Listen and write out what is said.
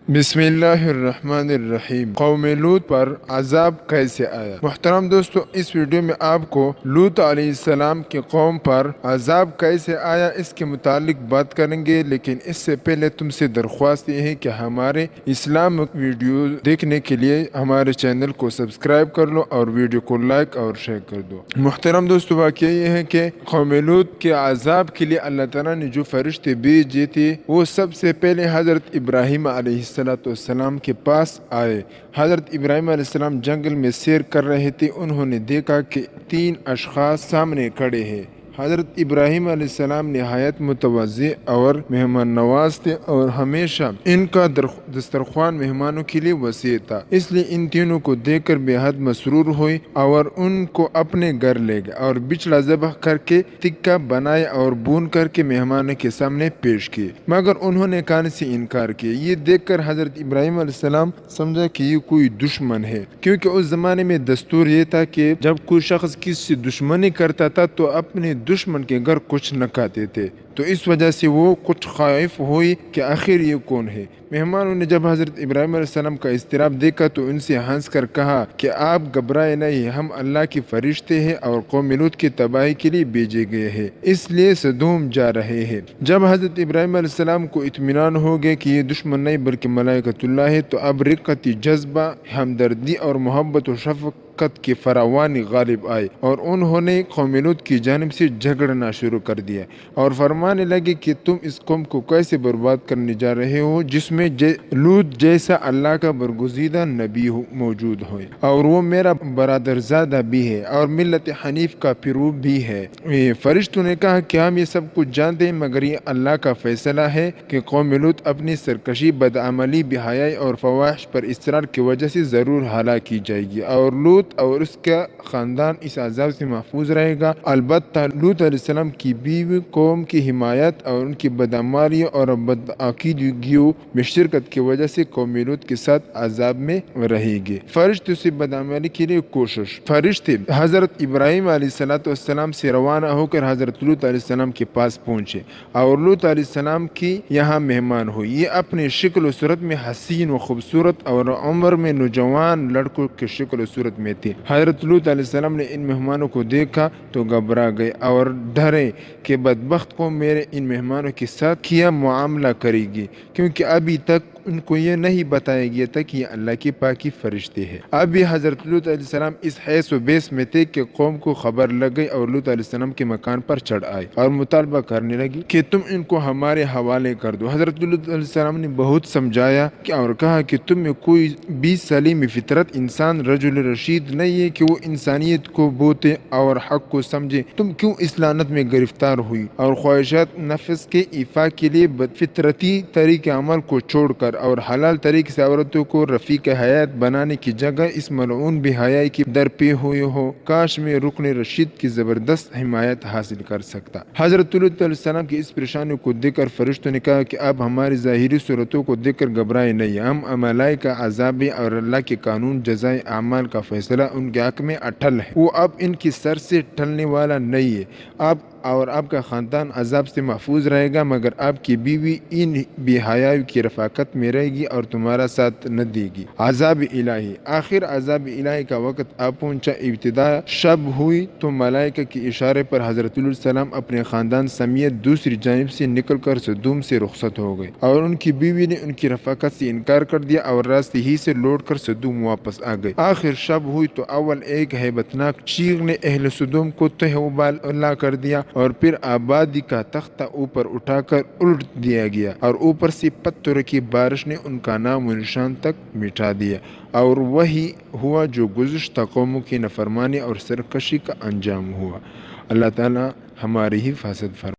بسم اللہ الرحمن الرحیم۔ قوم لوط پر عذاب کیسے آیا؟ محترم دوستو، اس ویڈیو میں آپ کو لوط علیہ السلام کی قوم پر عذاب کیسے آیا اس کے متعلق بات کریں گے، لیکن اس سے پہلے تم سے درخواست یہ ہے کہ ہمارے اسلامک ویڈیو دیکھنے کے لیے ہمارے چینل کو سبسکرائب کر لو اور ویڈیو کو لائک اور شیئر کر دو۔ محترم دوستو، واقعہ یہ ہے کہ قوم لوط کے عذاب کے لیے اللہ تعالیٰ نے جو فرشتے بھیجے تھے وہ سب سے پہلے حضرت ابراہیم علیہ السلام کے پاس آئے۔ حضرت ابراہیم علیہ السلام جنگل میں سیر کر رہے تھے۔ انہوں نے دیکھا کہ 3 اشخاص سامنے کھڑے ہیں۔ حضرت ابراہیم علیہ السلام نہایت متواضع اور مہمان نواز تھے اور ہمیشہ ان کا دسترخوان مہمانوں کے لیے وسیع تھا، اس لیے ان تینوں کو دیکھ کر بے حد مسرور ہوئے اور ان کو اپنے گھر لے گئے اور بچڑا ذبح کر کے ٹکا بنائے اور بھون کر کے مہمانوں کے سامنے پیش کیے، مگر انہوں نے کھانے سے انکار کیا۔ یہ دیکھ کر حضرت ابراہیم علیہ السلام سمجھا کہ یہ کوئی دشمن ہے، کیونکہ اس زمانے میں دستور یہ تھا کہ جب کوئی شخص کسی سے دشمنی کرتا تھا تو اپنے دشمن کے گھر کچھ نہ کھاتے تھے، تو اس وجہ سے وہ کچھ خائف ہوئی کہ آخر یہ کون ہے۔ مہمانوں نے جب حضرت ابراہیم علیہ السلام کا اضطراب دیکھا تو ان سے ہنس کر کہا کہ آپ گھبرائے نہیں، ہم اللہ کے فرشتے ہیں اور قوم لوط کی تباہی کے لیے بھیجے گئے ہیں، اس لیے صدوم جا رہے ہیں۔ جب حضرت ابراہیم علیہ السلام کو اطمینان ہو گیا کہ یہ دشمن نہیں بلکہ ملائکۃ اللہ ہے، تو اب رقتی جذبہ، ہمدردی اور محبت و شفقت کی فراوانی غالب آئی اور انہوں نے قوم لوط کی جانب سے جھگڑنا شروع کر دیا اور فرمانے لگے کہ تم اس قوم کو کیسے برباد کرنے جا رہے ہو جس میں لوط جیسا اللہ کا برگزیدہ نبی موجود ہو، اور وہ میرا برادر زادہ بھی ہے اور ملت حنیف کا پیرو بھی ہے۔ فرشتوں نے کہا کہ ہم یہ سب کچھ جانتے ہیں، مگر یہ اللہ کا فیصلہ ہے کہ قوم لوط اپنی سرکشی، بدعملی، بے حیائی اور فواحش پر اصرار کی وجہ سے ضرور ہلاک کی جائے گی، اور لوط اور اس کا خاندان اس عذاب سے محفوظ رہے گا۔ البتہ لوط علیہ السلام کی بیوی قوم کی حمایت اور ان کی بدعمالیوں اور بدعقیدگیوں میں شرکت کی وجہ سے قوم لوط کے ساتھ عذاب میں رہے گی۔ فرشتوں سے بدعملی کے لیے کوشش۔ فرشتے حضرت ابراہیم علیہ السلام سے روانہ ہو کر حضرت لوط علیہ السلام کے پاس پہنچے اور لوط علیہ السلام کی یہاں مہمان ہوئے۔ یہ اپنی شکل و صورت میں حسین و خوبصورت اور عمر میں نوجوان لڑکوں کی شکل و صورت میں تھے۔ حضرت لوط علیہ السلام نے ان مہمانوں کو دیکھا تو گھبرا گئے اور ڈرے کہ بدبخت قوم میرے ان مہمانوں کے ساتھ کیا معاملہ کرے گی، کیونکہ ابھی تک ان کو یہ نہیں بتایا گیا تھا کہ یہ اللہ کے پاکی فرشتے ہیں۔ اب بھی حضرت لوط علیہ السلام اس حیث و بیس میں تھے کہ قوم کو خبر لگ گئی اور لوط علیہ السلام کے مکان پر چڑھ آئے اور مطالبہ کرنے لگی کہ تم ان کو ہمارے حوالے کر دو۔ حضرت لوط علیہ السلام نے بہت سمجھایا اور کہا کہ تم میں کوئی بھی سلیم فطرت انسان رجل رشید نہیں ہے کہ وہ انسانیت کو بوتے اور حق کو سمجھے۔ تم کیوں اس لعنت میں گرفتار ہوئی اور خواہشات نفس کے ایفا کے لیے فطرتی طریقے عمل کو چھوڑ کر اور حلال طریقے سے عورتوں کو رفیق حیات بنانے کی جگہ اس ملعون بے حیائی کی در پہ ہوئے ہو؟ کاش میں رکن رشید کی زبردست حمایت حاصل کر سکتا۔ حضرت لوط علیہ السلام کی اس پریشانی کو دیکھ کر فرشتوں نے کہا کہ اب ہماری ظاہری صورتوں کو دیکھ کر گھبرائے نہیں، ہم ملائکہ عذاب اور اللہ کے قانون جزائے اعمال کا فیصلہ ان کے حق میں اٹل ہے، وہ اب ان کی سر سے ٹلنے والا نہیں ہے۔ آپ کا خاندان عذاب سے محفوظ رہے گا، مگر آپ کی بیوی ان بے حیاؤں کی رفاقت میں رہے گی اور تمہارا ساتھ نہ دے گی۔ عذاب الہی۔ آخر عذاب الہی کا وقت آ پہنچا۔ ابتدا شب ہوئی تو ملائکہ کے اشارے پر حضرت لوط علیہ السلام اپنے خاندان سمیت دوسری جانب سے نکل کر صدوم سے رخصت ہو گئے اور ان کی بیوی نے ان کی رفاقت سے انکار کر دیا اور راستے ہی سے لوٹ کر صدوم واپس آ گئے۔ آخر شب ہوئی تو اول ایک ہیبتناک چیخ نے اہل صدوم کو تہ و بالا کر دیا اور پھر آبادی کا تختہ اوپر اٹھا کر الٹ دیا گیا اور اوپر سے پتھروں کی بارش نے ان کا نام و نشان تک مٹا دیا، اور وہی ہوا جو گزشتہ قوموں کی نافرمانی اور سرکشی کا انجام ہوا۔ اللہ تعالی ہماری حفاظت فرمائے۔